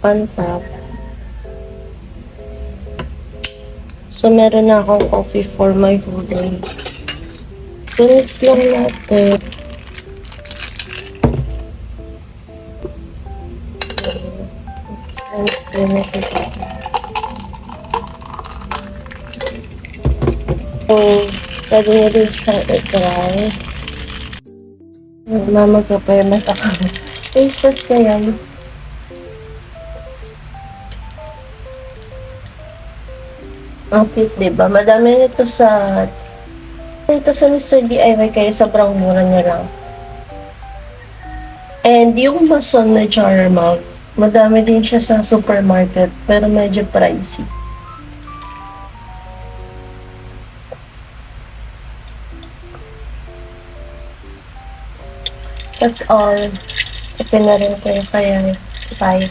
on top. So, meron na akong coffee for my whole day. So, mix lang natin. So, pwede nyo rin siyang i-try. Mamaga pa yung mata ko. Tasteless na yan. Ang cute, diba? Madami nito sa Mr. DIY kaya sobrang mura niya lang. And yung Mason na jar mount, madami din siya sa supermarket pero medyo pricey. That's all. Open na rin kayo kaya bye.